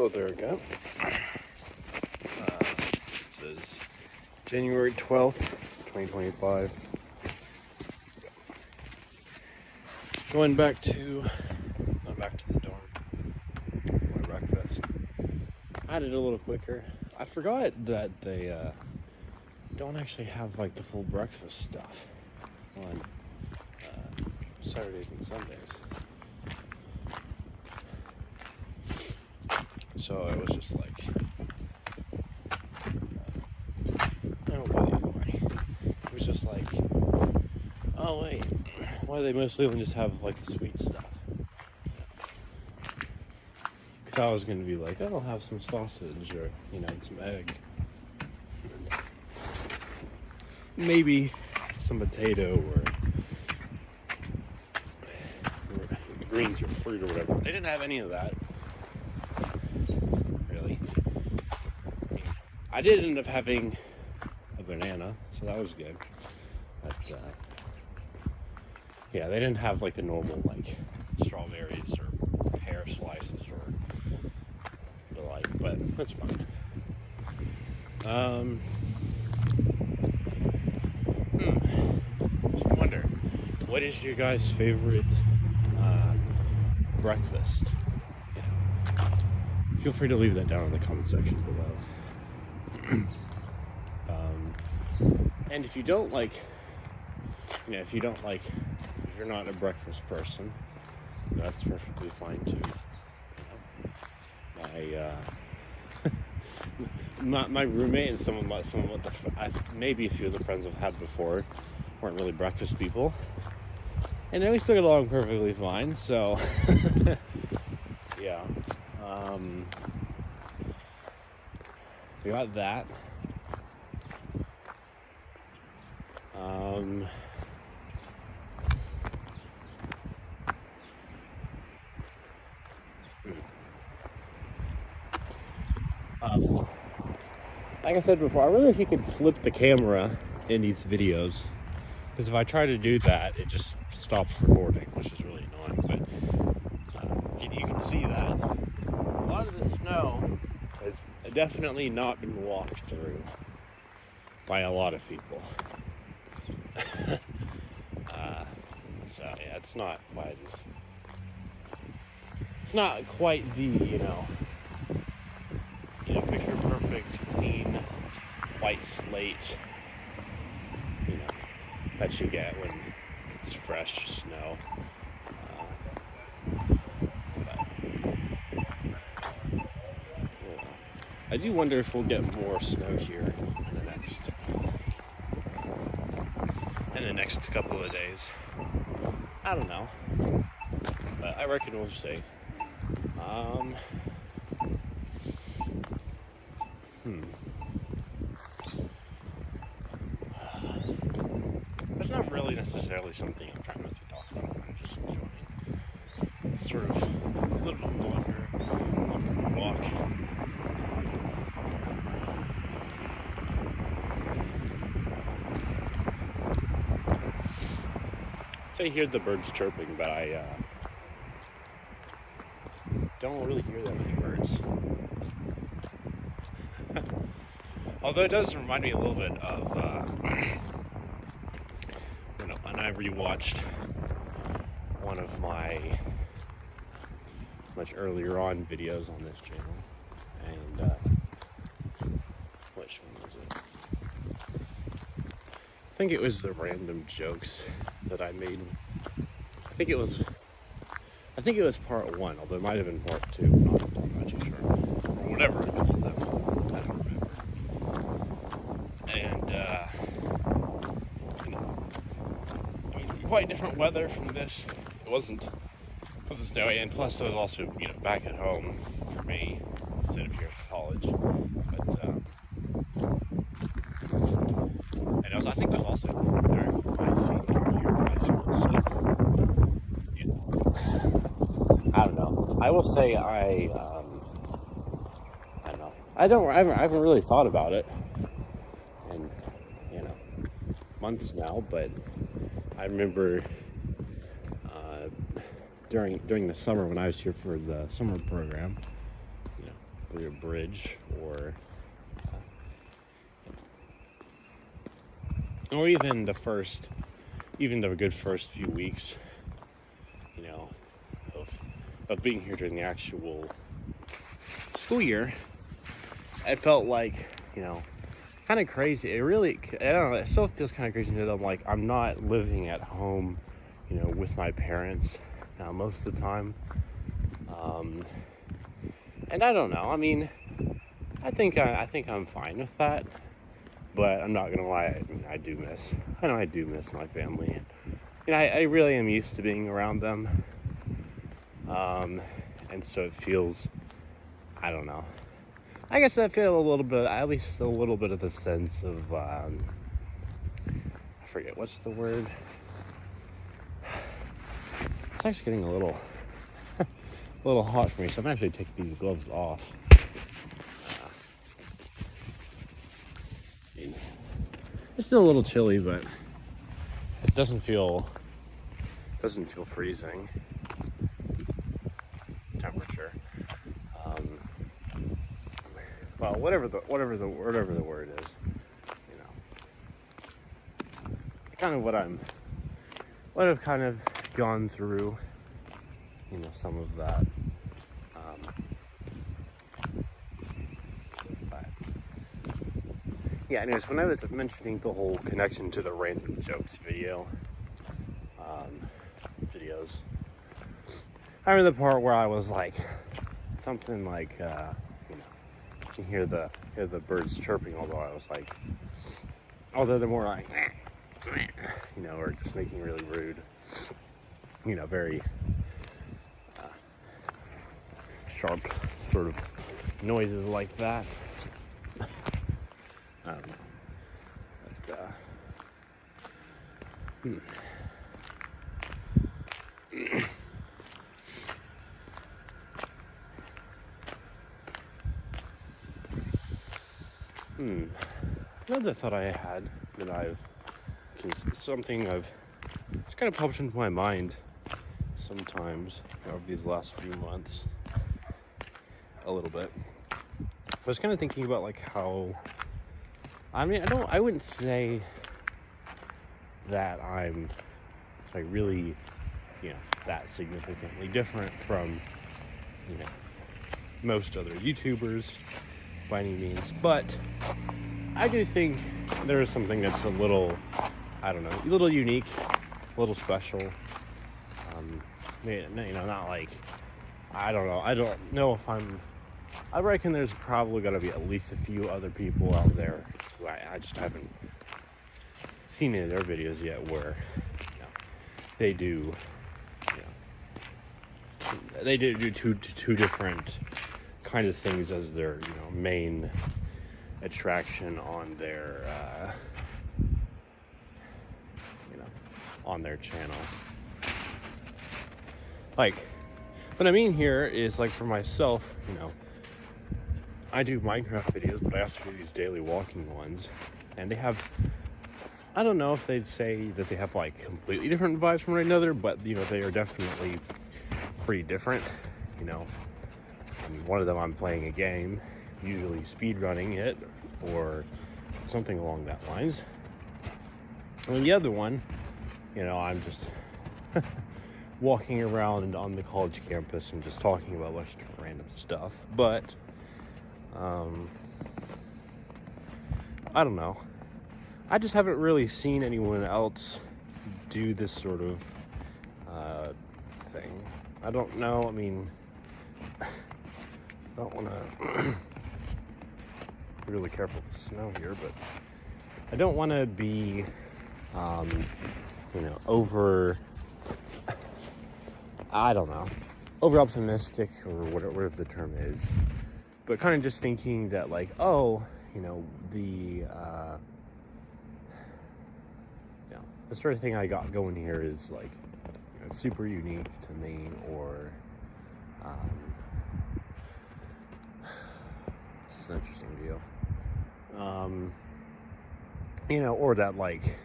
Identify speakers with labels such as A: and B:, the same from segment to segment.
A: Hello there again. This is January 12th, 2025. Going back to the dorm. My breakfast. I had it a little quicker. I forgot that they don't actually have like the full breakfast stuff on Saturdays and Sundays. So it was just like, it was just like, oh wait, why do they mostly even just have like the sweet stuff? Because I was gonna be like, oh, I'll have some sausage or some egg, maybe some potato or greens or fruit or whatever. They didn't have any of that. I did end up having a banana, so that was good. But yeah, they didn't have like the normal like strawberries or pear slices or the like, but that's fine. Just wonder, what is your guys' favorite breakfast? Feel free to leave that down in the comment section below. And if you don't like, if you're not a breakfast person, that's perfectly fine too. My roommate and maybe a few of the friends I've had before weren't really breakfast people, and we still get along perfectly fine. So, yeah, we got that. Like I said before, I really wish you could flip the camera in these videos, because if I try to do that, it just stops recording, which is really annoying. But you can see that a lot of the snow has definitely not been walked through by a lot of people. So yeah, it's not quite the picture perfect clean white slate that you get when it's fresh snow. I do wonder if we'll get more snow here in the next couple of days. I don't know, but I reckon we'll see. There's not really necessarily something I'm trying to talk about. I'm just enjoying sort of a little longer walk. I hear the birds chirping, but I don't really hear that many birds. Although it does remind me a little bit of when I rewatched one of my much earlier on videos on this channel, and which one was it? I think it was the random jokes that I made. I think it was part 1, although it might have been part 2. I'm not too sure, or whatever I called them. I don't remember. And quite different weather from this. It wasn't snowy, and plus it was also back at home for me instead of here at college. But and I think it was also during my senior year of high school. So I don't know. I will say I don't know. I haven't really thought about it in months now, but I remember during the summer when I was here for the summer program, probably a bridge, or even the good first few weeks, you know, of being here during the actual school year. It felt like, you know, kind of crazy. I don't know, it still feels kind of crazy that I'm not living at home, you know, with my parents most of the time. And I don't know, I mean, I think I'm fine with that, but I'm not gonna lie, I do miss my family. And I really am used to being around them. And so it feels, I don't know, I guess I feel at least a little bit of the sense of, I forget, what's the word? It's actually getting a little hot for me, so I'm actually taking these gloves off. It's still a little chilly, but it doesn't feel freezing temperature. Well, whatever the word is, you know, kind of what I've kind of gone through, you know, some of that. But yeah, anyways, when I was mentioning the whole connection to the random jokes videos, I remember the part where I was like, something like, you know, you can hear the birds chirping, although they're more like, you know, or just making really rude, you know, very sharp sort of noises like that. Another thought I had that it's kind of popped into my mind sometimes over these last few months, a little bit. I was kind of thinking about like how, I mean, I wouldn't say that I'm like really, you know, that significantly different from, you know, most other YouTubers by any means, but I do think there is something that's a little, I don't know, a little unique, a little special. You know, not like, I don't know if I reckon there's probably got to be at least a few other people out there who I just haven't seen any of their videos yet where, you know, they do, you know, they do two different kind of things as their, you know, main attraction on their, you know, on their channel. Like, what I mean here is, like, for myself, you know, I do Minecraft videos, but I also do these daily walking ones, and they have, I don't know if they'd say that they have, like, completely different vibes from one another, but, you know, they are definitely pretty different, you know. I mean, one of them I'm playing a game, usually speedrunning it, or something along that lines. And the other one, you know, I'm just walking around on the college campus and just talking about a bunch of different random stuff. But I don't know, I just haven't really seen anyone else do this sort of thing. I don't know, I mean, I don't want to be really careful with the snow here, but I don't want to be you know, over optimistic, or whatever the term is, but kind of just thinking that, like, oh, you know, the sort of thing I got going here is, like, you know, it's super unique to me, or it's just an interesting deal, you know, or that, like,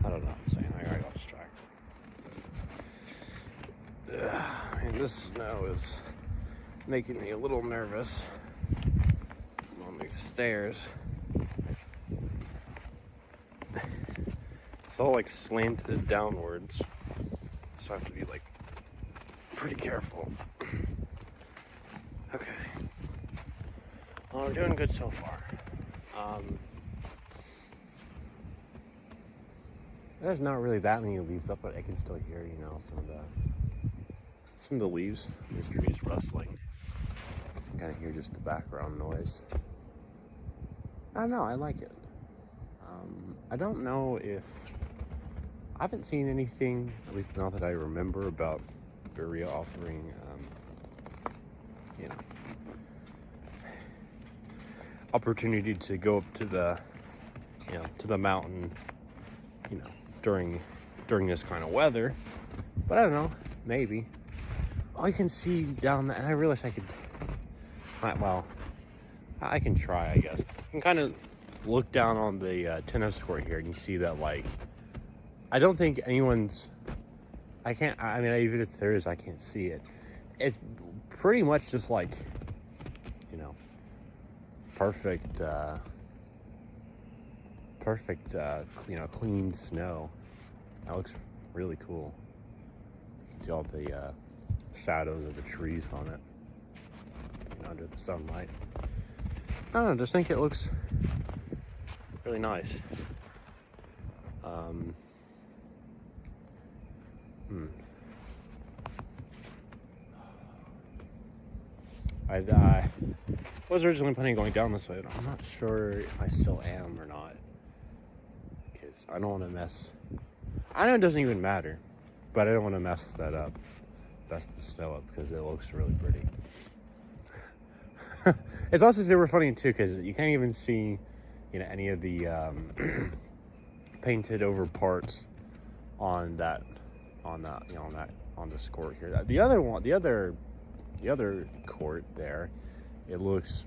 A: I don't know what I'm saying, I got distracted. Man, this snow is making me a little nervous. I'm on these stairs. It's all like slanted downwards, so I have to be like pretty careful. Okay. Well, we're doing good so far. There's not really that many leaves up, but I can still hear, you know, some of the leaves, these trees rustling. You gotta hear just the background noise. I don't know, I like it. I don't know if I haven't seen anything, at least not that I remember, about Berea offering, you know, opportunity to go up to the, you know, to the mountain, you know, during this kind of weather. But I don't know, maybe. All you can see down there, and I realize I could, well, I can try, I guess. You can kind of look down on the tennis court here, and you see that, like, I don't think anyone's, I mean, even if there is, I can't see it. It's pretty much just like, you know, perfect, you know, clean snow. That looks really cool. You can see all the shadows of the trees on it, you know, under the sunlight. I don't know, just think it looks really nice. I was originally planning on going down this way, but I'm not sure if I still am or not. Because I don't want to mess. I know it doesn't even matter, but I don't want to mess that up. Mess the snow up because it looks really pretty. It's also super funny too because you can't even see, you know, any of the painted over parts on that, you know, on this court here. The other one, the other court there, it looks,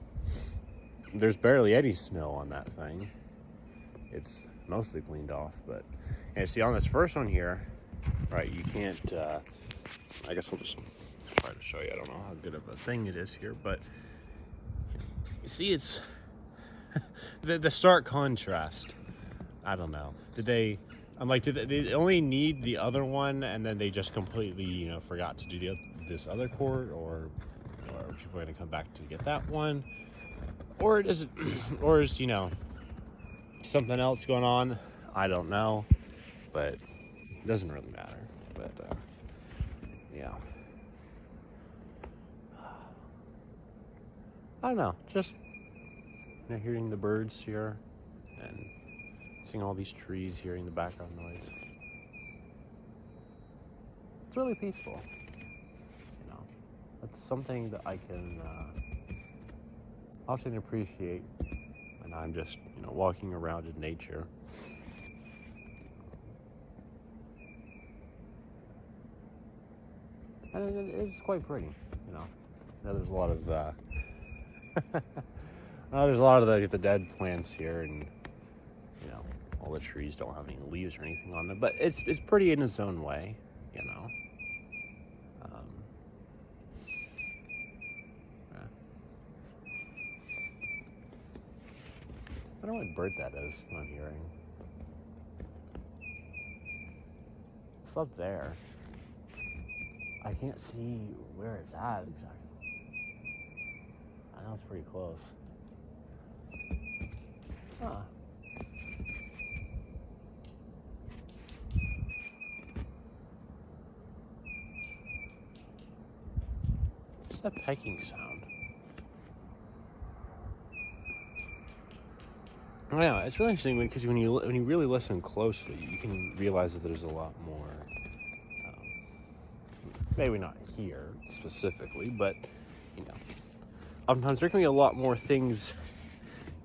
A: there's barely any snow on that thing. It's mostly cleaned off, but, and see on this first one here, right, you can't, I guess we'll just try to show you. I don't know how good of a thing it is here, but you see it's the stark contrast. I don't know. Did they only need the other one and then they just completely, you know, forgot to do this other court, or are people going to come back to get that one, or is it, or is, you know, something else going on? I don't know, but it doesn't really matter. But yeah, I don't know, just, you know, hearing the birds here and seeing all these trees, hearing the background noise. It's really peaceful. You know, it's something that I can often appreciate when I'm just, you know, walking around in nature. And it's quite pretty, you know. There's a lot of there's a lot of the dead plants here, and you know, all the trees don't have any leaves or anything on them, but it's pretty in its own way, you know. Yeah. I don't know what bird that is I'm hearing. It's up there. I can't see where it's at exactly. I know it's pretty close. Huh. What's that pecking sound? Oh, yeah, it's really interesting because when you really listen closely, you can realize that there's a lot more. Maybe not here specifically, but you know, oftentimes there can be a lot more things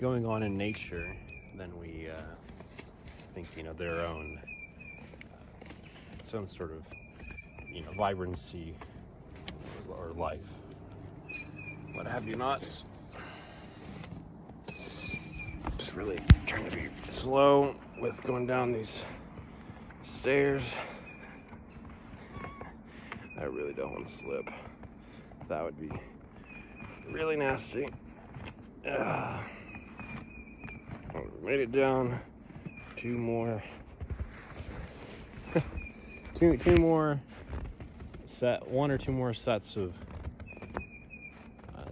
A: going on in nature than we think. You know, their own some sort of, you know, vibrancy or life, what have you not. Just really trying to be slow with going down these stairs. I really don't want to slip. That would be really nasty. Oh, made it down. Two more. two more one or two more sets of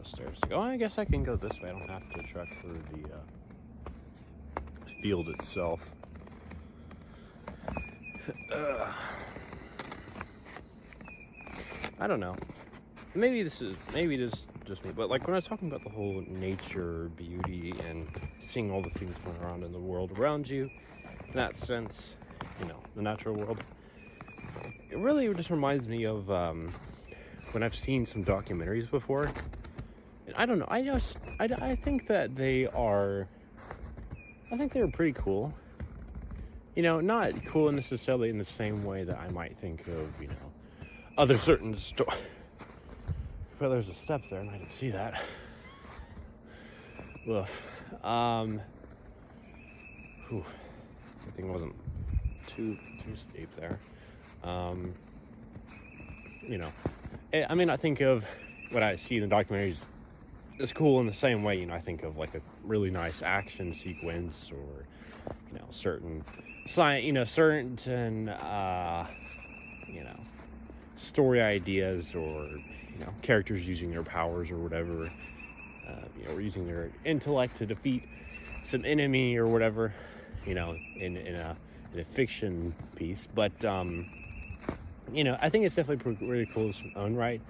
A: stairs to go. Oh, I guess I can go this way. I don't have to trek through the field itself. I don't know. Maybe this is just me, but like when I was talking about the whole nature beauty and seeing all the things going around in the world around you, in that sense, you know, the natural world, it really just reminds me of when I've seen some documentaries before. And I don't know, I think that they're pretty cool. You know, not cool necessarily in the same way that I might think of, you know, other certain But there's a step there and I didn't see that. Woof. Good thing it wasn't too steep there. You know, I mean, I think of what I see in the documentaries as cool in the same way, you know, I think of like a really nice action sequence or, you know, certain story ideas or, you know, characters using their powers or whatever, you know, or using their intellect to defeat some enemy or whatever, you know, in a fiction piece. But you know, I think it's definitely really cool in its own right,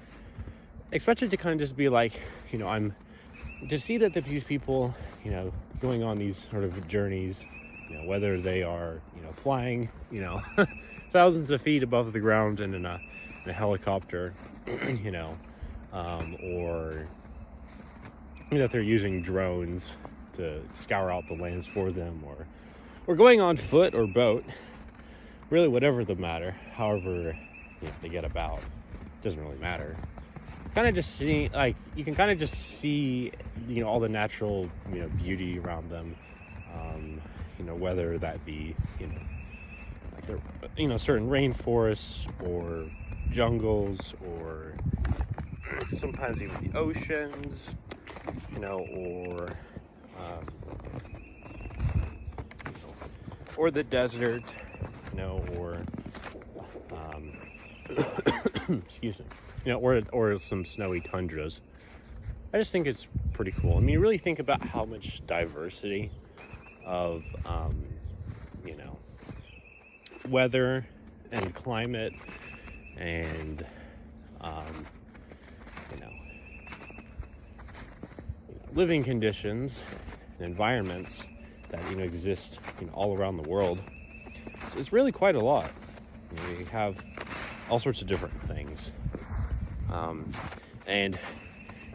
A: especially to kind of just be like, you know, to see that these people, you know, going on these sort of journeys, you know, whether they are, you know, flying, you know, thousands of feet above the ground and in a helicopter, you know, or you know, that they're using drones to scour out the lands for them, or going on foot or boat, really whatever the matter, however, you know, they get about, doesn't really matter. Kind of just see, like, you can kind of just see, you know, all the natural, you know, beauty around them, you know, whether that be, you know, like there, you know, certain rainforests or jungles or sometimes even the oceans, you know, or the desert, you know, or excuse me, you know, or some snowy tundras. I just think it's pretty cool. I mean, you really think about how much diversity of you know, weather and climate and you know, living conditions and environments that, you know, exist, you know, all around the world. So it's really quite a lot. You know, you have all sorts of different things, and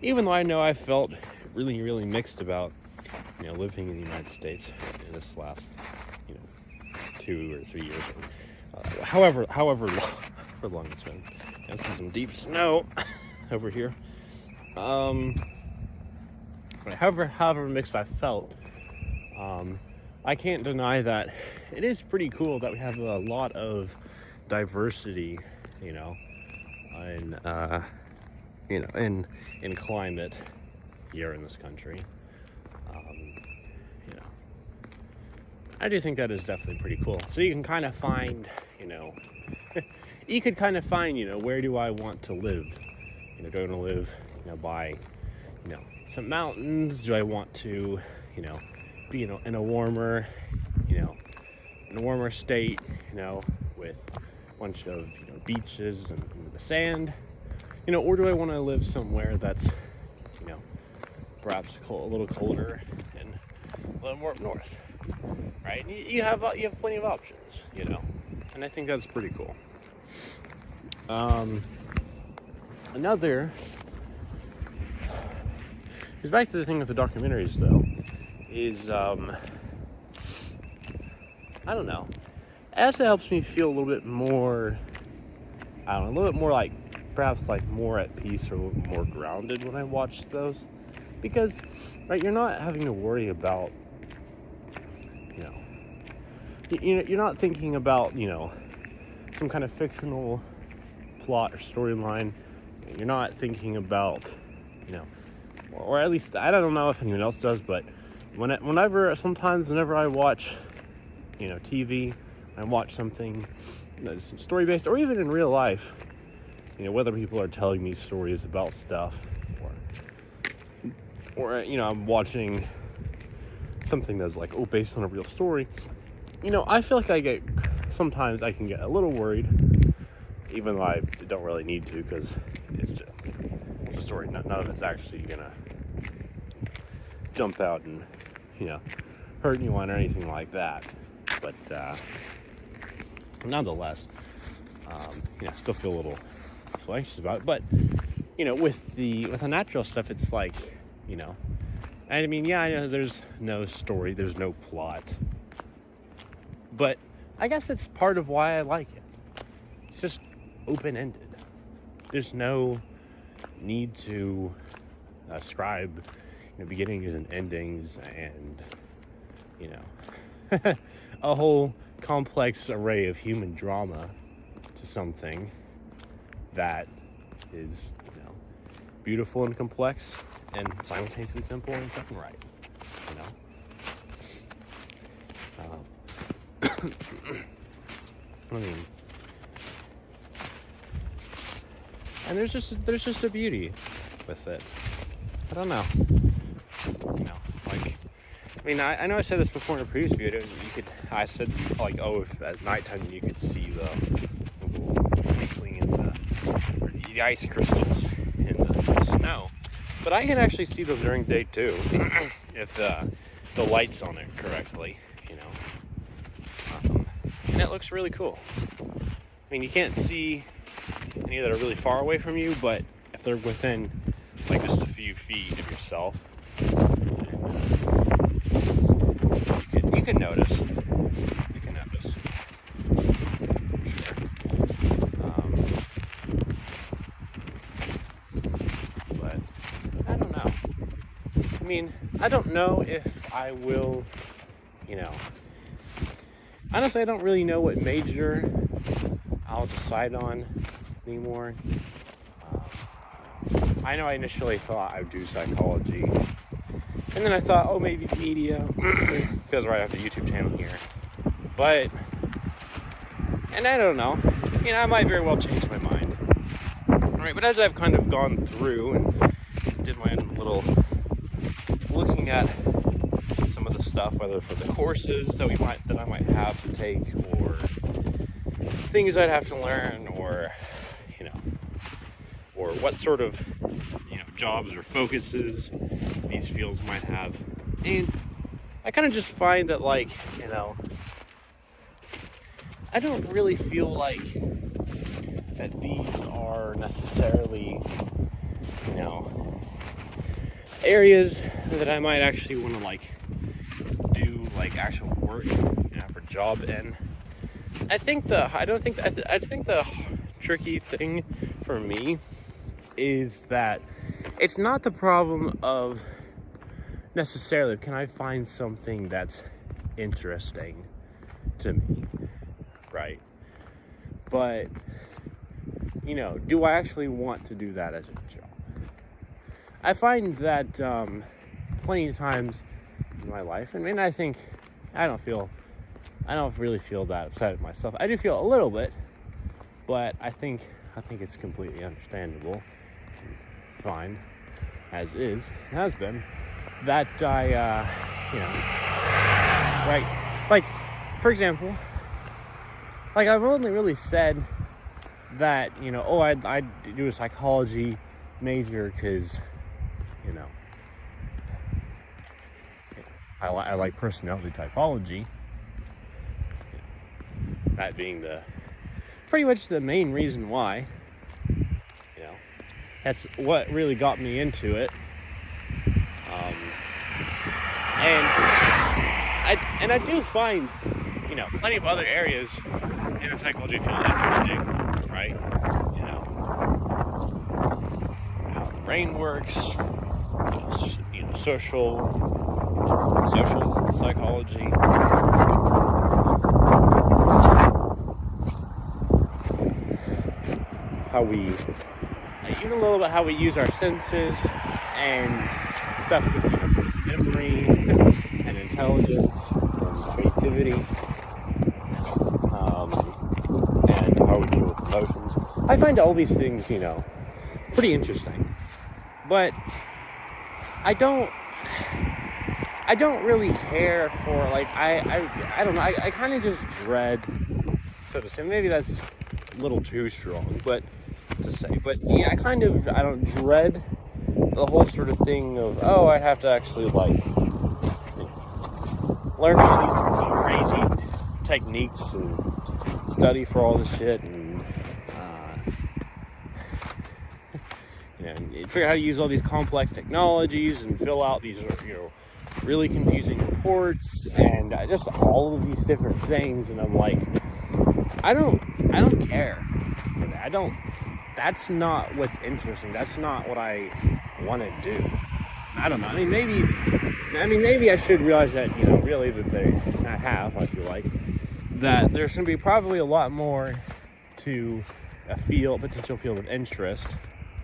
A: even though I know I felt really, really mixed about, you know, living in the United States in this last, you know, 2 or 3 years, however long it's been. This is some deep snow over here. However mixed I felt, I can't deny that it is pretty cool that we have a lot of diversity, you know, in climate here in this country. You know, I do think that is definitely pretty cool. So you can kind of find, you know, you could kind of find, you know, where do I want to live? You know, do I want to live, you know, by, you know, some mountains? Do I want to, you know, be, you know, in a warmer state, you know, with a bunch of, you know, beaches and the sand, you know, or do I want to live somewhere that's, you know, perhaps a little colder and a little more up north, right? And you have plenty of options, you know, and I think that's pretty cool. Another is back to the thing with the documentaries, though, is I don't know. It actually helps me feel a little bit more, I don't know, a little bit more like, perhaps like more at peace or a little more grounded when I watch those. Because, right, you're not having to worry about, you know, you're not thinking about, you know, some kind of fictional plot or storyline. You're not thinking about, you know, or at least I don't know if anyone else does, but whenever I watch, TV, I watch something that's story based, or even in real life, whether people are telling me stories about stuff, or I'm watching something that's like, based on a real story, I feel like sometimes I can get a little worried, even though I don't really need to, because it's just the story. None of it's actually gonna jump out and hurt anyone or anything like that. But nonetheless, I still feel a little anxious about it. But with the natural stuff, it's like, I mean, yeah, I know there's no story, there's no plot, but I guess that's part of why I like it. It's just open-ended. There's no need to ascribe beginnings and endings and a whole complex array of human drama to something that is beautiful and complex and simultaneously simple and fucking right. I mean, and there's just a beauty with it. I don't know. I know I said this before in a previous video. I said like, if at nighttime you could see the twinkling in the ice crystals in the snow, but I can actually see them during day too, if the light's on it correctly, and it looks really cool. I mean, you can't see any that are really far away from you, but if they're within like just a few feet of yourself, you can notice. You can notice. But I don't know. I mean, I don't know if I will, honestly, I don't really know what major I'll decide on anymore. I know I initially thought I would do psychology, and then I thought, maybe media, because right after the YouTube channel here. But, and I don't know, I might very well change my mind. Alright, but as I've kind of gone through and did my own little looking at some of the stuff, whether for the courses that I might have to take, or things I'd have to learn, or or what sort of jobs or focuses these fields might have, and I kind of just find that, like, I don't really feel like that these are necessarily areas that I might actually want to do actual work for job in. I think the tricky thing for me is that it's not the problem of necessarily can I find something that's interesting to me, right? But do I actually want to do that as a job? I find that plenty of times in my life, and I think I don't really feel that upset at myself. I do feel a little bit, but I think it's completely understandable, fine, as is, has been, that I, right, like, for example, like, I've only really said that, I'd do a psychology major because, I like personality typology, that being pretty much the main reason why. That's what really got me into it. And I do find, plenty of other areas in the psychology field interesting, right? How the brain works, social psychology. How we even a little bit how we use our senses and stuff with, you know, memory and intelligence and creativity, and how we deal with emotions. I find all these things, you know, pretty interesting, but I don't really care for, like, I don't know, I kind of just dread, so to say, maybe that's a little too strong, but to say, but yeah, I don't dread the whole sort of thing of, oh, I have to actually, like, learn all these crazy techniques and study for all this shit, and you know, and figure out how to use all these complex technologies and fill out these, you know, really confusing reports and just all of these different things. And I'm like, I don't care for that. That's not what's interesting. That's not what I want to do. I don't know. I mean, maybe I should realize that, you know, really that I feel like that there's going to be probably a lot more to a potential field of interest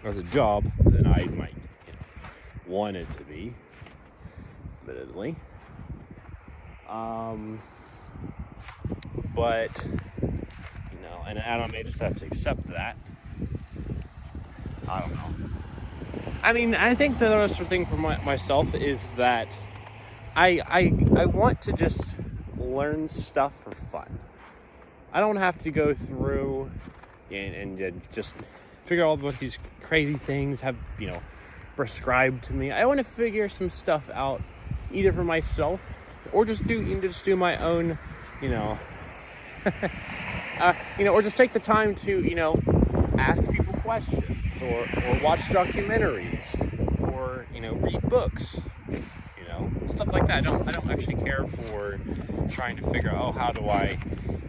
A: as a job than I might, you know, want it to be, admittedly. But, you know, and I may just have to accept that. I don't know. I mean, I think the other thing for myself is that I want to just learn stuff for fun. I don't have to go through and just figure out what these crazy things have, you know, prescribed to me. I want to figure some stuff out, either for myself or just do my own, you know, you know, or just take the time to, you know, ask people questions, or watch documentaries, or, you know, read books, you know, stuff like that. I don't actually care for trying to figure out, oh, how do I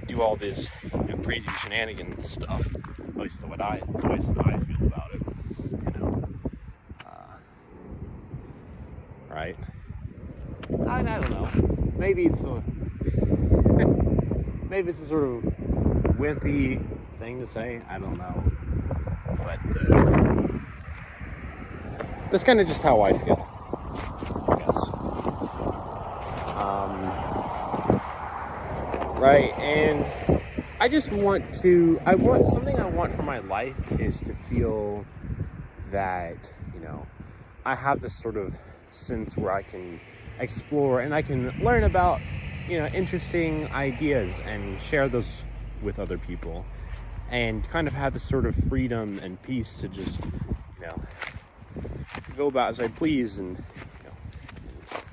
A: do all this, you know, crazy shenanigans stuff. At least the way that I feel about it, you know. Right? I don't know. Maybe it's a sort of wimpy thing to say. I don't know. But that's kind of just how I feel, I guess. Right, and I want for my life is to feel that, you know, I have this sort of sense where I can explore and I can learn about, you know, interesting ideas and share those with other people, and kind of have this sort of freedom and peace to just, you know, go about as I please, and,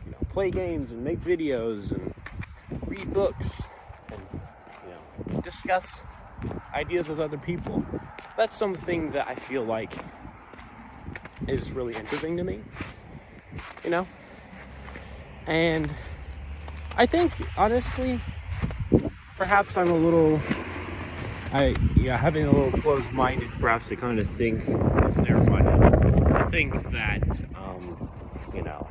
A: you know, play games and make videos and read books and, you know, discuss ideas with other people. That's something that I feel like is really interesting to me, you know? And I think, honestly, perhaps I'm having a little closed-minded, perhaps, to kind of think, I think that, you know,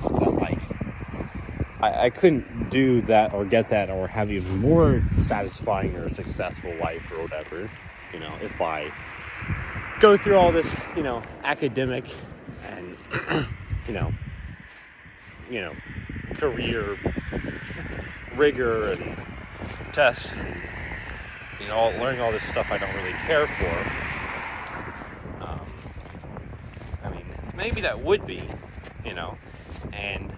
A: that, like, I couldn't do that or get that or have even more satisfying or successful life or whatever, you know, if I go through all this, you know, academic and, you know, career rigor and tests, and, you know, learning all this stuff I don't really care for. I mean, maybe that would be, you know, and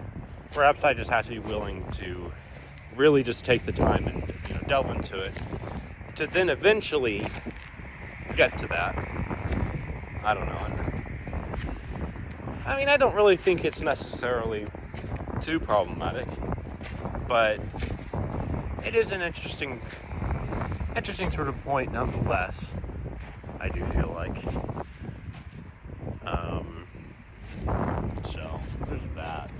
A: perhaps I just have to be willing to really just take the time and, you know, delve into it to then eventually get to that. I don't know. I mean, I don't really think it's necessarily too problematic, but it is an interesting sort of point nonetheless, I do feel like. So there's that.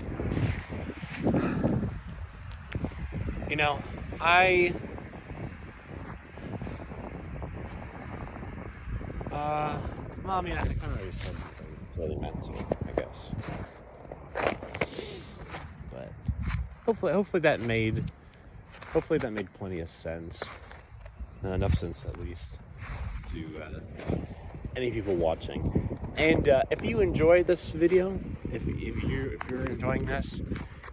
A: You know, well, I mean, I think I already said something really meant to, I guess. But hopefully that made plenty of sense. Enough sense, at least, to any people watching. And if you enjoy this video, if you're enjoying this,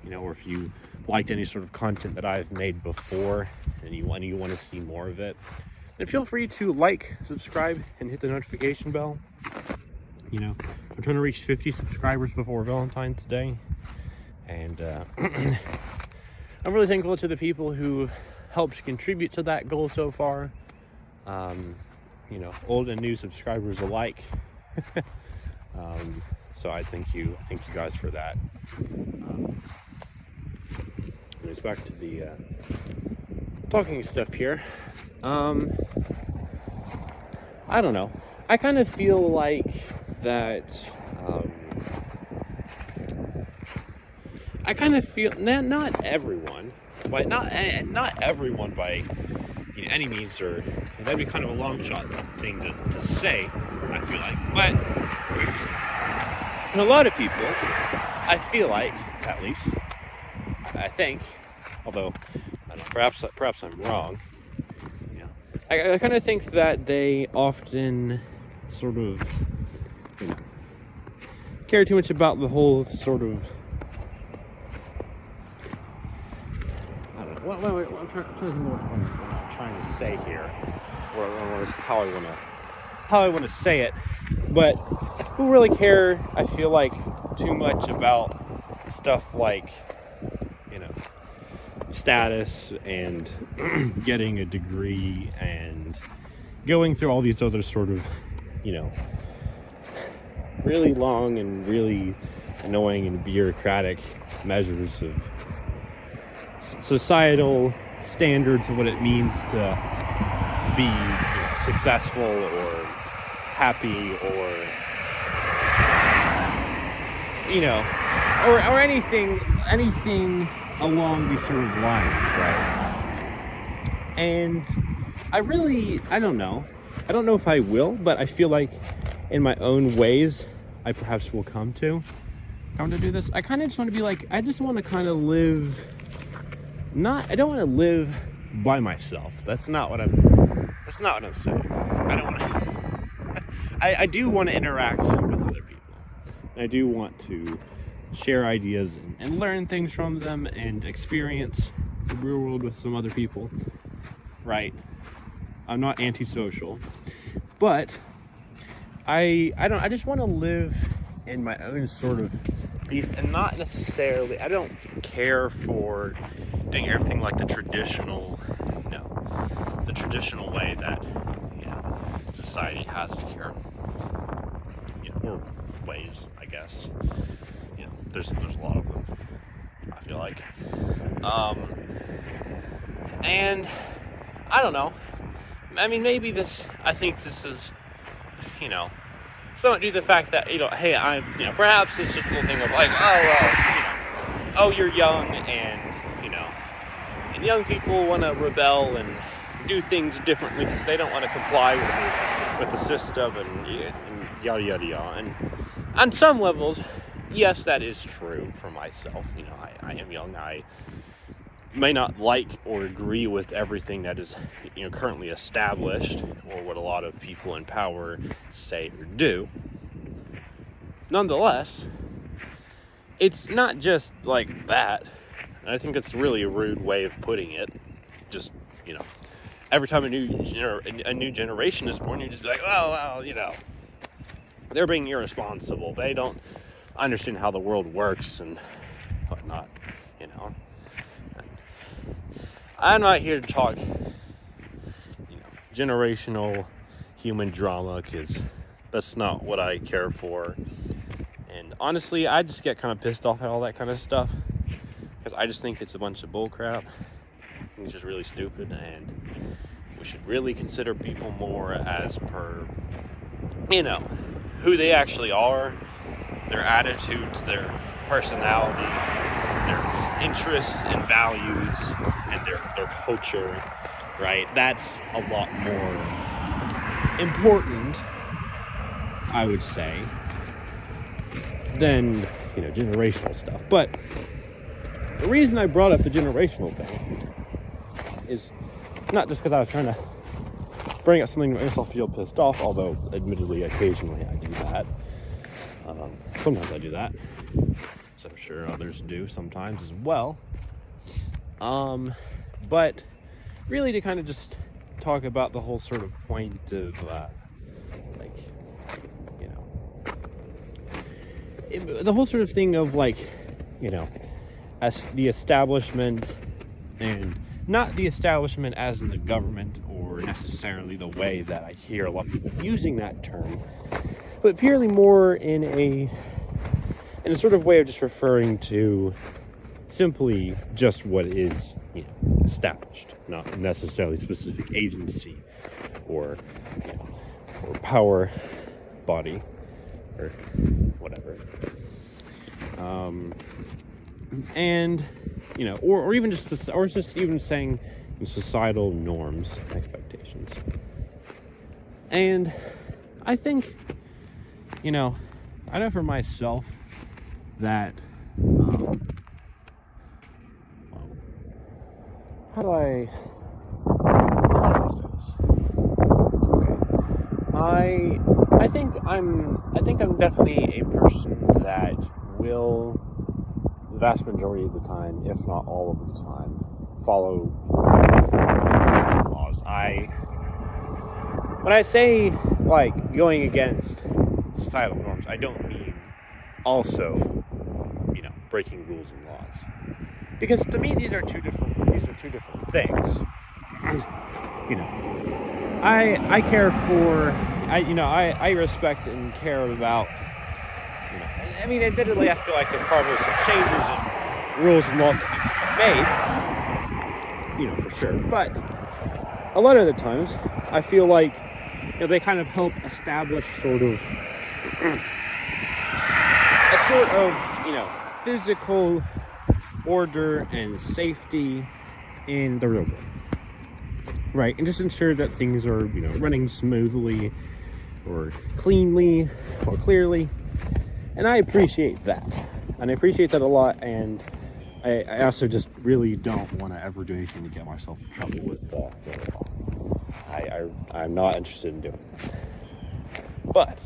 A: you know, or if you liked any sort of content that I've made before and you want to see more of it, then feel free to like, subscribe, and hit the notification bell. You know, I'm trying to reach 50 subscribers before Valentine's Day, and I'm really thankful to the people who've helped contribute to that goal so far. You know, old and new subscribers alike. So I thank you guys for that. Anyways, back to the talking stuff here. I don't know. I kind of feel like that. I kind of feel not everyone, but not everyone by any means, or that'd be kind of a long shot thing to say. I feel like, but a lot of people, I feel like, at least, I think, although I don't know, perhaps I'm wrong. You know, I kind of think that they often sort of, you know, care too much about the whole sort of, I don't know, what I'm trying to think what I'm trying to say here, how I want to say it, but who really care, I feel like, too much about stuff like, you know, status and getting a degree and going through all these other sort of, you know, really long and really annoying and bureaucratic measures of societal standards of what it means to be, you know, successful or happy, or, you know, or anything along these sort of lines, right? And I don't know if I will, but I feel like in my own ways I perhaps will come to do this. I kind of just want to be like, I just want to kind of live, I don't want to live by myself. That's not what I'm saying. I don't want to I do want to interact with other people. I do want to share ideas and learn things from them and experience the real world with some other people, right? I'm not antisocial, but I just want to live in my own sort of peace, and not necessarily, I don't care for doing everything like the traditional way that, you know, society has to care, you know, or ways, I guess. You know, there's a lot of them, I feel like. And I don't know. I mean, maybe I think this is, you know, somewhat due to the fact that, you know, hey, you know, perhaps it's just a little thing of like, oh, well, you know, oh, you're young, and, you know, and young people want to rebel and do things differently because they don't want to comply with the system and yada yada yada. And on some levels, yes, that is true for myself. You know, I am young. I may not like or agree with everything that is, you know, currently established, or what a lot of people in power say or do. Nonetheless, it's not just like that. I think it's really a rude way of putting it. Just, you know, every time a new generation is born, you just be like, oh, well, you know, they're being irresponsible. They don't understand how the world works and whatnot, you know. And I'm not here to talk, you know, generational human drama, because that's not what I care for. And honestly, I just get kind of pissed off at all that kind of stuff, because I just think it's a bunch of bull crap. It's just really stupid, and we should really consider people more as per, you know, who they actually are, their attitudes, their personality, their interests and values, and their culture, right? That's a lot more important, I would say, than, you know, generational stuff. But the reason I brought up the generational thing is not just because I was trying to bring up something that makes myself feel pissed off, although admittedly occasionally I do that. Sometimes I do that, so I'm sure others do sometimes as well. But really to kind of just talk about the whole sort of point of the whole sort of thing of as the establishment, and not the establishment as in the government or necessarily the way that I hear a lot of people using that term, but purely more in a sort of way of just referring to simply just what is established, not necessarily specific agency or or power body or whatever, and or even just even saying societal norms and expectations. And I think I know for myself that how do I say this? Okay. I think I'm definitely a person that will, the vast majority of the time, if not all of the time, follow laws. When I say going against societal norms, I don't mean also breaking rules and laws, because to me these are two different things. I care for I respect and care about admittedly I feel like there's probably some changes in rules and laws that need to be made, for sure, but a lot of the times I feel like they kind of help establish sort of physical order and safety in the real world, right? And just ensure that things are running smoothly or cleanly or clearly. And I appreciate that, a lot. And I also just really don't want to ever do anything to get myself in trouble with the law. I'm not interested in doing that. But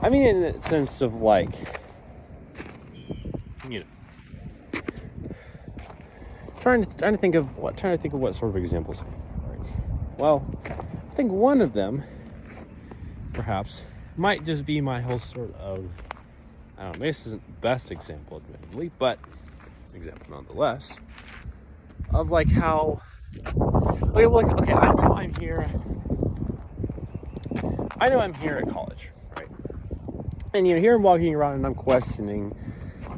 A: in the sense of trying to think of what sort of examples. Right. Well, I think one of them, perhaps, might just be my whole sort of, maybe this isn't the best example, admittedly, but example nonetheless, of how, I know I'm here at college, right? And here I'm walking around and I'm questioning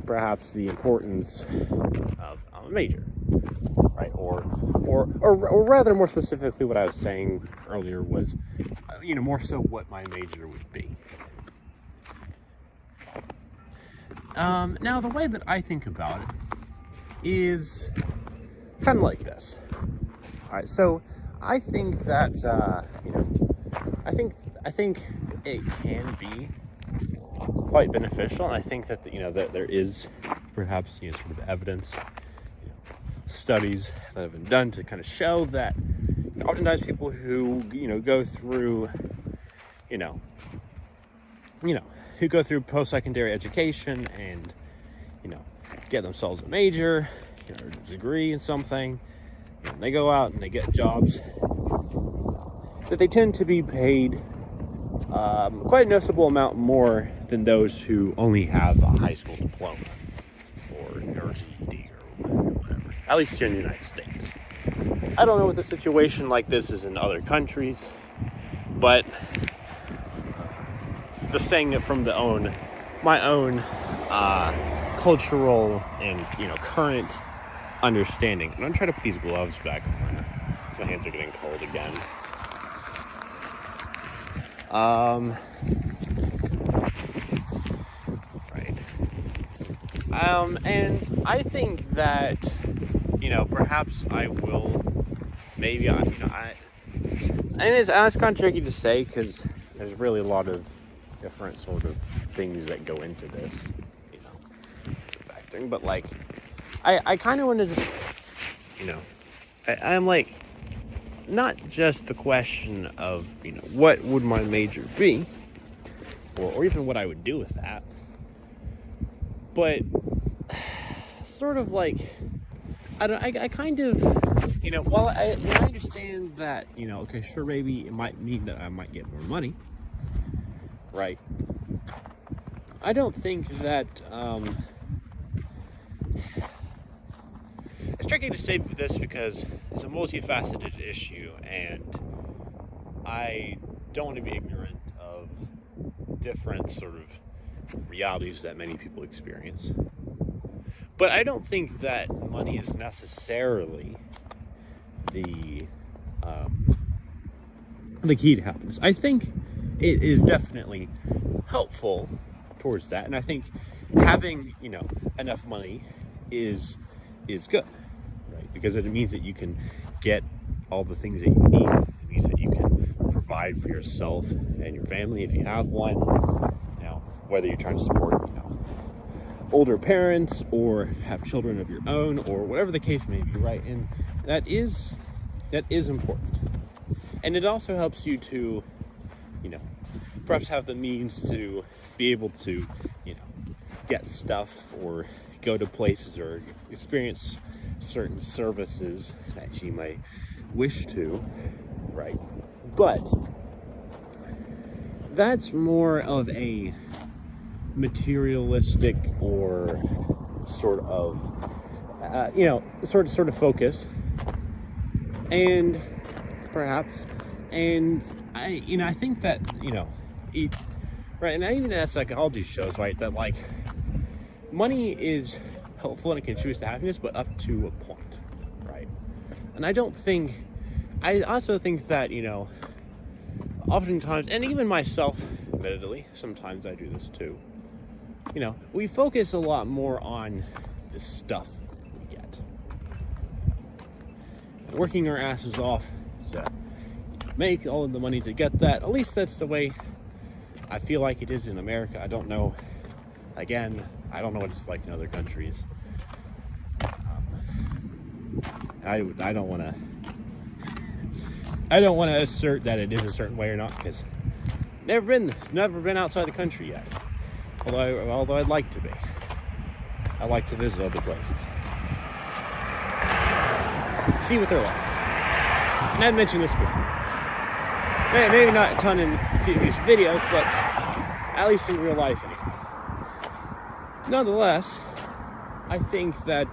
A: perhaps the importance of a major, right? Or rather, more specifically, what I was saying earlier was, more so what my major would be. Now, the way that I think about it is kind of like this. All right, so I think that I think it can be quite beneficial, and I think that that there is perhaps sort of evidence, studies that have been done to kind of show that oftentimes people who go through who go through post-secondary education and get themselves a major, a degree in something, and they go out and they get jobs, that they tend to be paid quite a noticeable amount more than those who only have a high school diploma or GED or whatever, at least here in the United States. I don't know what the situation like this is in other countries, but just saying it from my own cultural and current understanding. I'm gonna try to put these gloves back on, because my hands are getting cold again. Right. And I think that perhaps I will, maybe and it's kind of tricky to say, because there's really a lot of different sort of things that go into this, factoring. But I kind of want to just, I'm not just the question of, what would my major be, or even what I would do with that, but sort of like, I kind of, while I understand that, okay, sure, maybe it might mean that I might get more money, right? I don't think that, it's tricky to say this because it's a multifaceted issue, and I don't want to be ignorant of different sort of realities that many people experience. But I don't think that money is necessarily the key to happiness. I think it is definitely helpful towards that, and I think having enough money is good, right? Because it means that you can get all the things that you need. It means that you can provide for yourself and your family if you have one. Whether you're trying to support older parents or have children of your own, or whatever the case may be, right? And that is important. And it also helps you to perhaps have the means to be able to get stuff or go to places or experience certain services that you may wish to, right? But that's more of a materialistic or sort of sort of focus, and perhaps, and I think that right, and I even at psychology shows, right, that like money is helpful and it contributes to happiness, but up to a point, right? And I also think that oftentimes, and even myself, admittedly, sometimes I do this too, we focus a lot more on the stuff we get. Working our asses off to make all of the money to get that. At least that's the way I feel like it is in America. I don't know. Again, I don't know what it's like in other countries. I don't want to assert that it is a certain way or not, because never been outside the country yet. Although I'd like to be. I like to visit other places, see what they're like. And I've mentioned this before. Maybe not a ton in previous videos, but at least in real life anyway. Nonetheless, I think that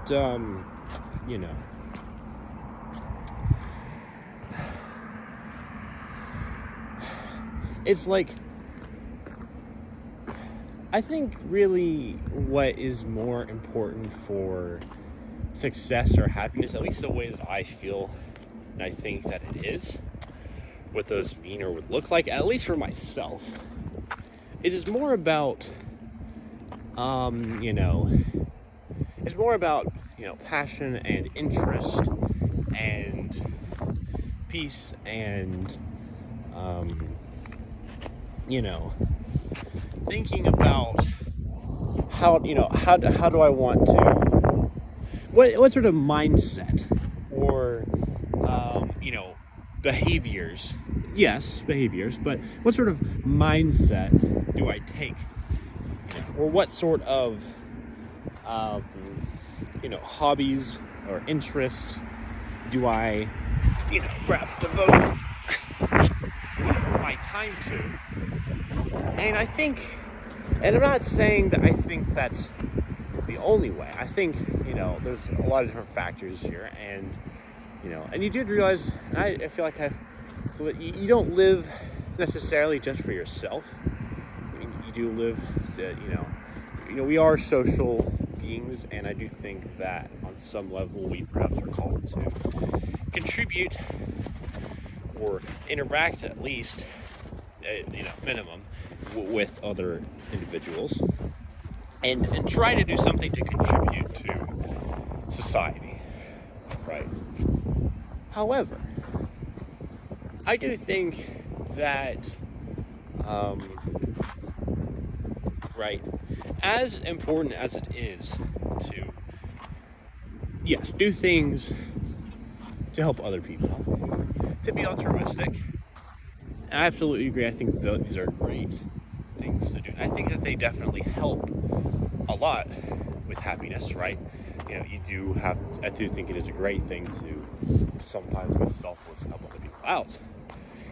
A: it's like, I think really what is more important for success or happiness, at least the way that I feel and I think that it is, what those mean or would look like, at least for myself, is more about it's more about passion and interest and peace and thinking about how do I want to, what sort of mindset or behaviors, but what sort of mindset do I take, or what sort of hobbies or interests do I perhaps devote my time to. And I think, and I'm not saying that I think that's the only way. I think, there's a lot of different factors here, and, and you did realize, and I feel like so that you don't live necessarily just for yourself. I mean, you do live to, we are social beings, and I do think that on some level we perhaps are called to contribute or interact, at least, minimum, with other individuals, and try to do something to contribute to society, right? However, I do think that, right, as important as it is to, yes, do things to help other people, to be altruistic. And I absolutely agree. I think these are great things to do. I think that they definitely help a lot with happiness, right? You know, I do think it is a great thing to sometimes be selfless and help other people out.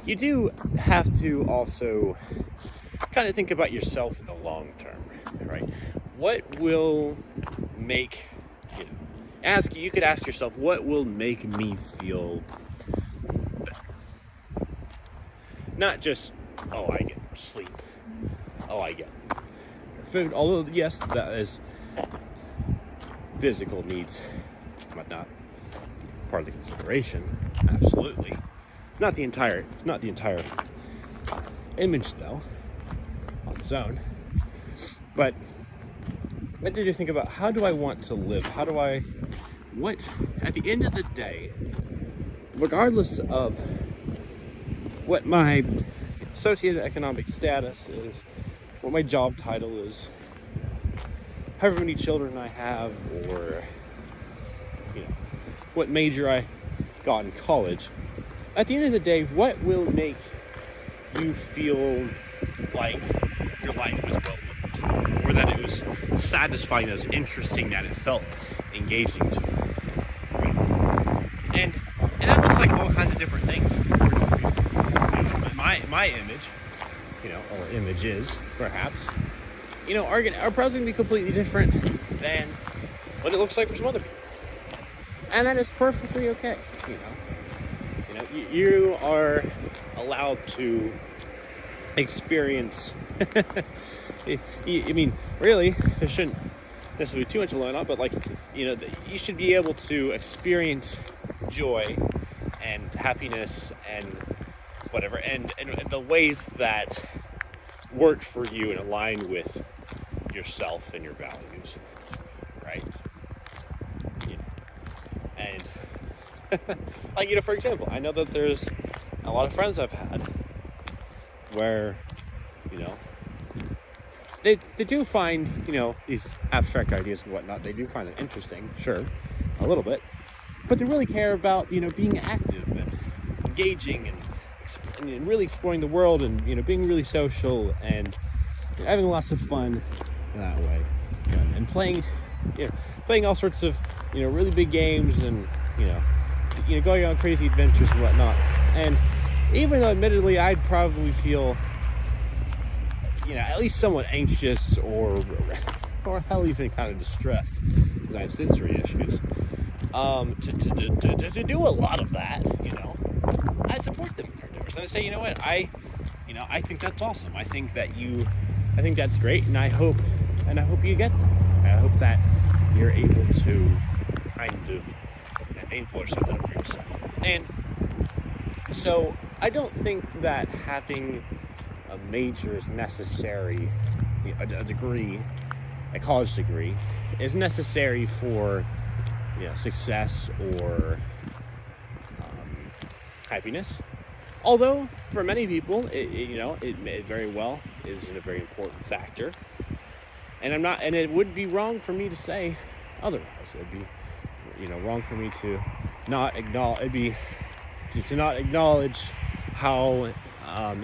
A: You do have to also kind of think about yourself in the long term, right? What will make, you could ask yourself, what will make me feel better? Not just, oh, I get sleep. Oh, I get food. Although, yes, that is physical needs, but not part of the consideration. Absolutely. Not the entire image, though, on its own. But I did think about, how do I want to live? At the end of the day, regardless of what my socioeconomic status is, what my job title is, however many children I have, or what major I got in college, at the end of the day, what will make you feel like your life was well lived, or that it was satisfying, that it was interesting, that it felt engaging to you? And that looks like all kinds of different things. My image, or images, perhaps, are probably going to be completely different than what it looks like for some other people. And that is perfectly okay, You are allowed to experience, I mean, really, there shouldn't necessarily be too much alone on, but you should be able to experience joy and happiness and whatever, and the ways that work for you and align with yourself and your values, right? And for example, I know that there's a lot of friends I've had where, they do find, these abstract ideas and whatnot, they do find it interesting, sure, a little bit, but they really care about, being active and engaging and really exploring the world and, being really social and having lots of fun in that way, and playing all sorts of, really big games and, going on crazy adventures and whatnot. And even though admittedly I'd probably feel, at least somewhat anxious or hell, even kind of distressed, because I have sensory issues, to do a lot of that, I support them in their endeavors. And I say, what, I think that's awesome. I think that's great, and I hope you get them. I hope that you're able to kind of aim for something for yourself. And so I don't think that having a major is necessary, a college degree is necessary for success or happiness. Although for many people it very well is a very important factor. And it would be wrong for me to say otherwise. It'd be wrong for me to not acknowledge, how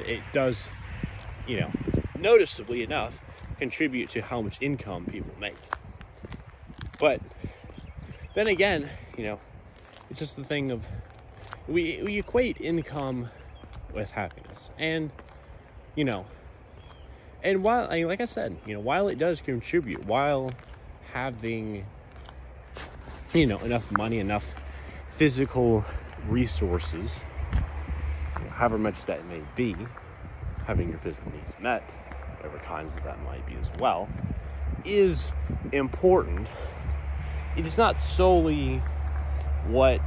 A: it does, noticeably enough, contribute to how much income people make. But then again, it's just the thing of, we equate income with happiness. And, and while, like I said, while it does contribute, while having, enough money, enough physical resources, however much that may be, having your physical needs met, whatever kinds of that might be as well, is important. It is not solely what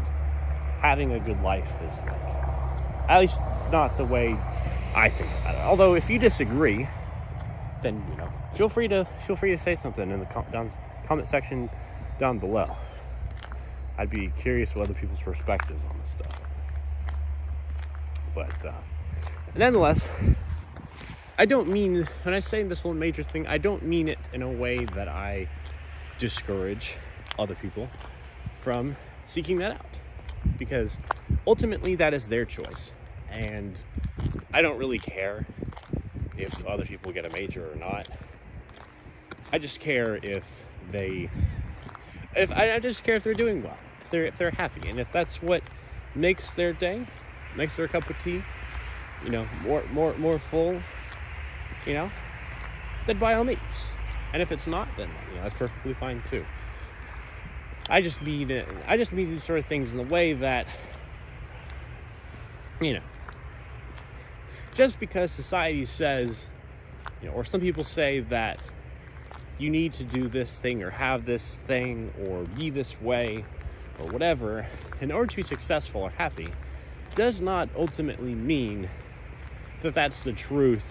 A: having a good life is like. At least not the way I think about it. Although if you disagree, then feel free to say something in the comment section down below. I'd be curious of other people's perspectives on this stuff. But nonetheless, I don't mean, when I say this whole major thing, I don't mean it in a way that I discourage other people from seeking that out. because ultimately that is their choice, and I don't really care if other people get a major or not. I just care if I just care if they're doing well, if they're happy, and if that's what makes their day, makes their cup of tea, more full, then by all means. And if it's not, then that's perfectly fine too. I just mean these sort of things in the way that, just because society says, or some people say that you need to do this thing or have this thing or be this way or whatever in order to be successful or happy, does not ultimately mean that that's the truth,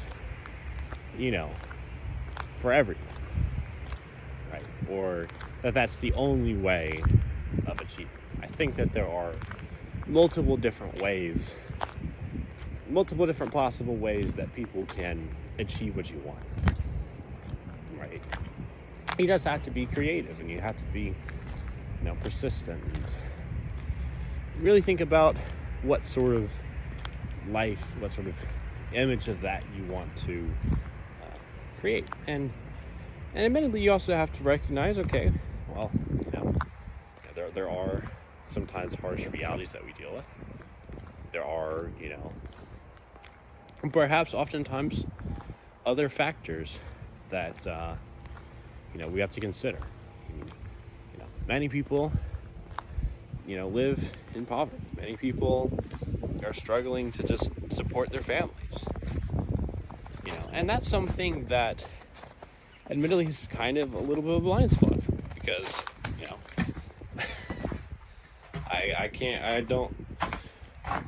A: for everyone, right? Or that that's the only way of achieving. I think that there are multiple different possible ways that people can achieve what you want, right? You just have to be creative, and you have to be, persistent, and really think about what sort of life, what sort of image of that you want to create. And admittedly, you also have to recognize, okay, well, there are sometimes harsh realities that we deal with. There are, perhaps oftentimes other factors that we have to consider. Many people live in poverty. Many people are struggling to just support their families, and that's something that admittedly is kind of a little bit of a blind spot for me, because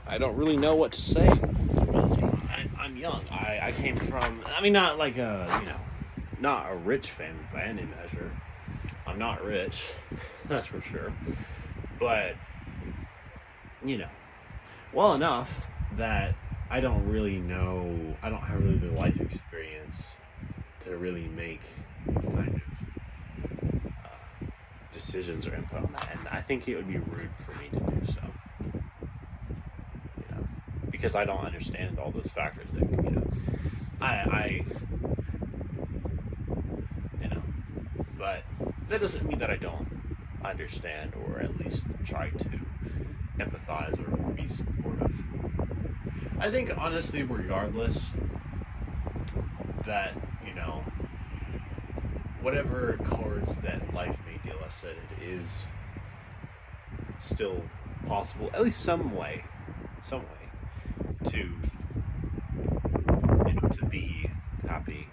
A: I don't really know what to say. I'm young. I came from, not like not a rich family by any measure. I'm not rich, that's for sure. But, well enough that I don't really know, I don't have really the life experience to really make kind of decisions or input on that. And I think it would be rude for me to do so. Because I don't understand all those factors that, but that doesn't mean that I don't understand, or at least try to empathize or be supportive. I think, honestly, regardless, that, whatever cards that life may deal us, that it is still possible, at least some way, to to be happy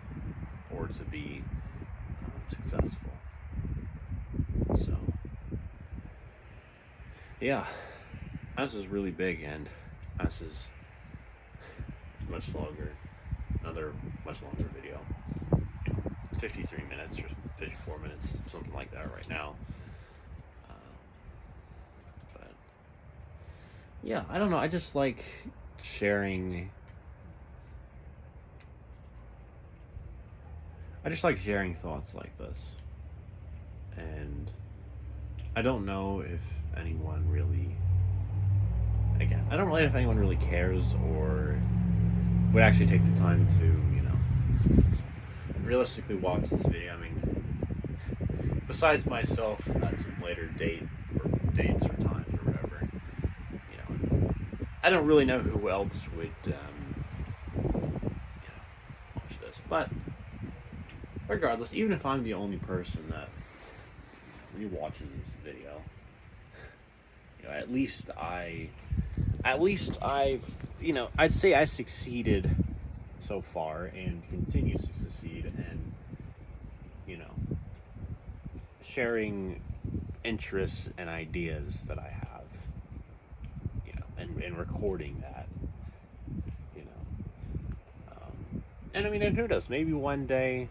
A: or to be successful. So yeah, this is really big, and this is another much longer video. 53 minutes or 54 minutes, something like that right now. But yeah, I don't know, I just like sharing thoughts like this, and I don't know if anyone really cares or would actually take the time to realistically watch this video. Besides myself at some later dates or times or whatever, I don't really know who else would watch this. But regardless, even if I'm the only person that watches this video, at least I'd say I succeeded so far and continue to succeed, and sharing interests and ideas that I have, and recording that, and who knows, maybe one day,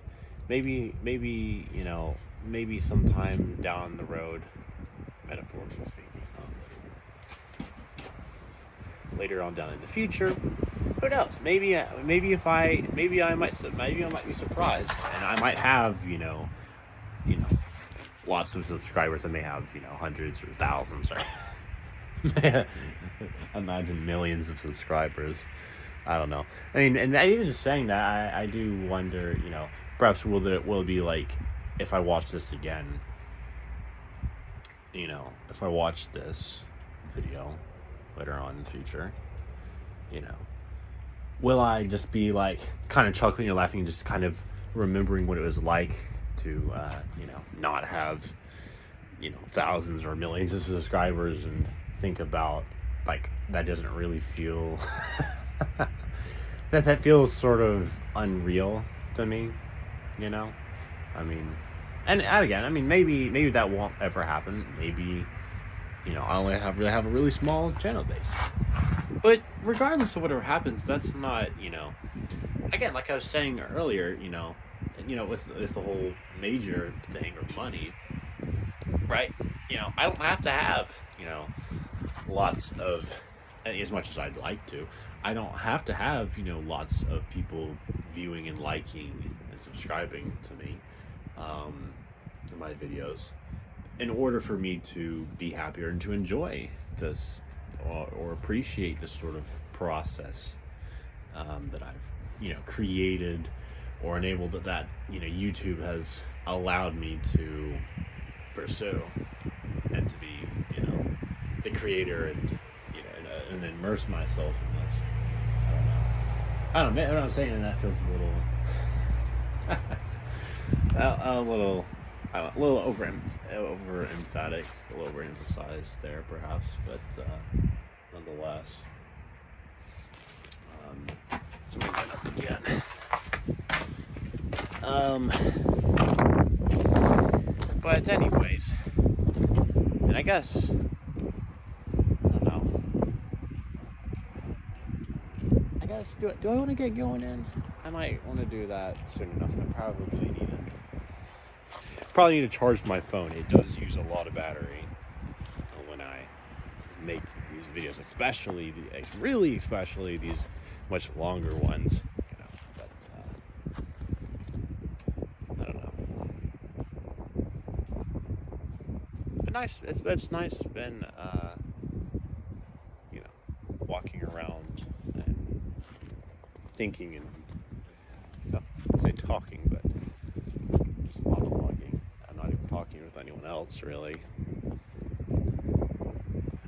A: maybe sometime down the road, metaphorically speaking, later on down in the future, who knows? Maybe I might be surprised, and I might have lots of subscribers. I may have hundreds or thousands, or Imagine millions of subscribers. I don't know. I mean, and even just saying that, I do wonder, perhaps will it be like, if I watch this again, if I watch this video later on in the future, will I just be like kind of chuckling or laughing and just kind of remembering what it was like to, not have, thousands or millions of subscribers, and think about like that doesn't really feel that feels sort of unreal to me, I mean, and again, I mean, maybe that won't ever happen. Maybe, I only have a really small channel base. But regardless of whatever happens, that's not, again, like I was saying earlier, with the whole major thing or money, right? I don't have to have, lots of, as much as I'd like to, I don't have to have, lots of people viewing and liking and subscribing to me, to my videos, in order for me to be happier and to enjoy this or appreciate this sort of process that I've created or enabled that YouTube has allowed me to pursue, and to be the creator, and and immerse myself in this. I don't know, what I'm saying, and that feels a little a little over emphatic, a little overemphasized there, perhaps, but nonetheless. So let me get up again. But anyways, and I guess, I don't know. I guess, do I want to get going in? I might want to do that soon enough. I probably need to charge my phone. It does use a lot of battery when I make these videos, especially these much longer ones. But I don't know. But nice. It's nice been walking around and thinking and I say talking, but just monologuing. I'm not even talking with anyone else, really.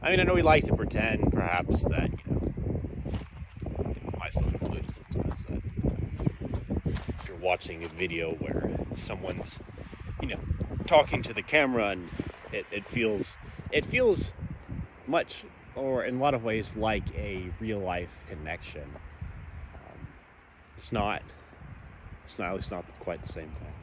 A: I mean, I know we like to pretend, perhaps, that, myself included sometimes, that if you're watching a video where someone's, talking to the camera, and it feels much, or in a lot of ways, like a real-life connection. It's not, at least not quite the same thing.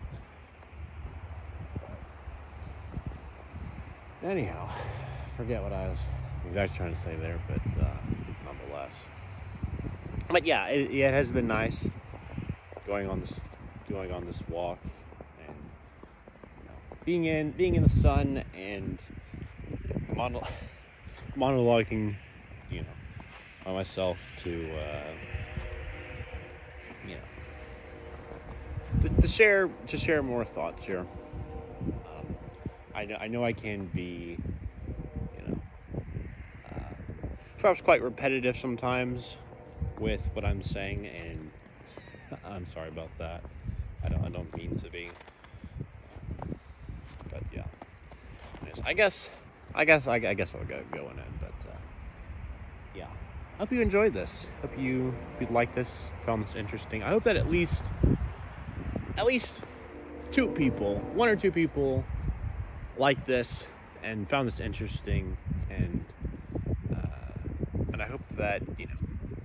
A: Anyhow, I forget what I was exactly trying to say there, but nonetheless. But yeah, it has been nice going on this walk, and being in the sun and monologuing, by myself to to share more thoughts here. I know I can be, perhaps quite repetitive sometimes with what I'm saying, and I'm sorry about that. I don't mean to be. But yeah. Anyways, I guess I'll go in it. But yeah. I hope you enjoyed this. Hope you'd like this, found this interesting. I hope that at least one or two people like this and found this interesting, and I hope that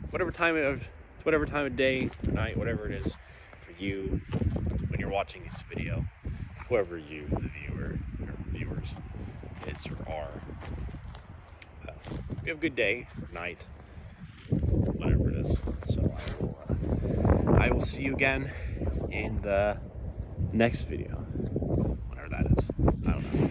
A: whatever time of day or night, whatever it is for you when you're watching this video, whoever you, the viewer or viewers, is or are, you have a good day or night, whatever it is. So I will see you again in the next video, whatever that is. I don't know.